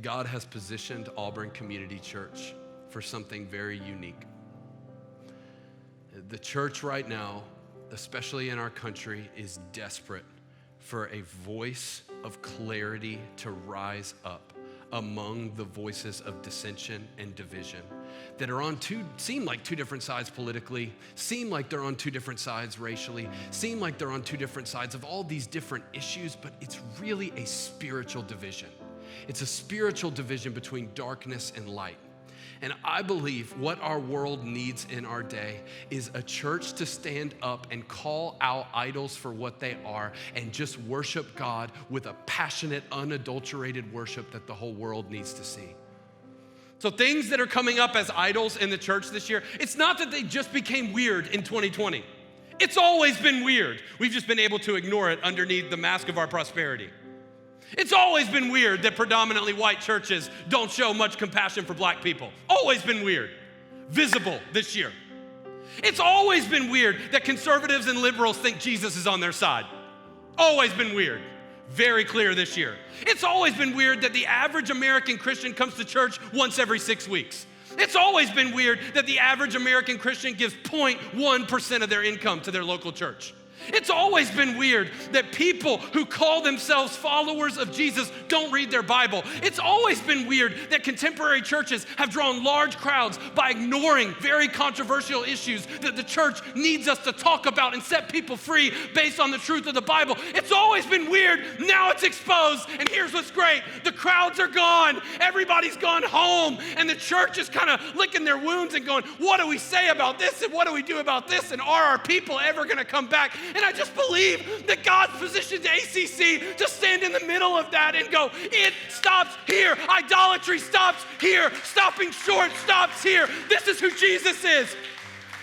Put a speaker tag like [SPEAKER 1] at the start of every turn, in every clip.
[SPEAKER 1] God has positioned Auburn Community Church for something very unique. The church right now, especially in our country, is desperate for a voice of clarity to rise up among the voices of dissension and division that are seem like two different sides politically, seem like they're on two different sides racially, seem like they're on two different sides of all these different issues, but it's really a spiritual division. It's a spiritual division between darkness and light. And I believe what our world needs in our day is a church to stand up and call out idols for what they are and just worship God with a passionate, unadulterated worship that the whole world needs to see. So things that are coming up as idols in the church this year, it's not that they just became weird in 2020. It's always been weird. We've just been able to ignore it underneath the mask of our prosperity. It's always been weird that predominantly white churches don't show much compassion for black people. Always been weird. Visible this year. It's always been weird that conservatives and liberals think Jesus is on their side. Always been weird. Very clear this year. It's always been weird that the average American Christian comes to church once every 6 weeks. It's always been weird that the average American Christian gives 0.1% of their income to their local church. It's always been weird that people who call themselves followers of Jesus don't read their Bible. It's always been weird that contemporary churches have drawn large crowds by ignoring very controversial issues that the church needs us to talk about and set people free based on the truth of the Bible. It's always been weird. Now it's exposed. And here's what's great. The crowds are gone. Everybody's gone home. And the church is kind of licking their wounds and going, what do we say about this? And what do we do about this? And are our people ever going to come back? And I just believe that God's positioned ACC to stand in the middle of that and go, it stops here. Idolatry stops here. Stopping short stops here. This is who Jesus is.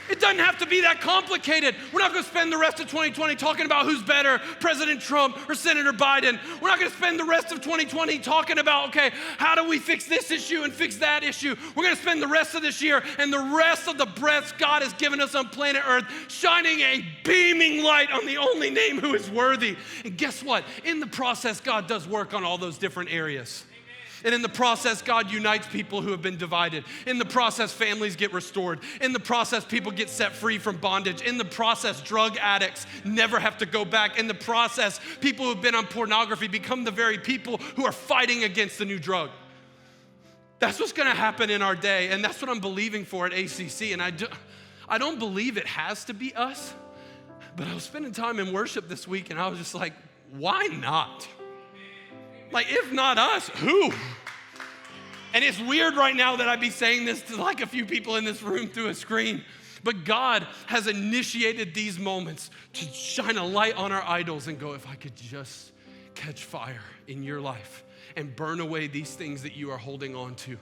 [SPEAKER 1] It doesn't have to be that complicated. We're not going to spend the rest of 2020 talking about who's better, President Trump or Senator Biden. We're not going to spend the rest of 2020 talking about, okay, how do we fix this issue and fix that issue? We're going to spend the rest of this year and the rest of the breaths God has given us on planet Earth shining a beaming light on the only name who is worthy. And guess what? In the process, God does work on all those different areas. And in the process, God unites people who have been divided. In the process, families get restored. In the process, people get set free from bondage. In the process, drug addicts never have to go back. In the process, people who've been on pornography become the very people who are fighting against the new drug. That's what's gonna happen in our day, and that's what I'm believing for at ACC. And I don't believe it has to be us, but I was spending time in worship this week, and I was just like, why not? Like, if not us, who? And it's weird right now that I'd be saying this to like a few people in this room through a screen, but God has initiated these moments to shine a light on our idols and go, if I could just catch fire in your life and burn away these things that you are holding on to.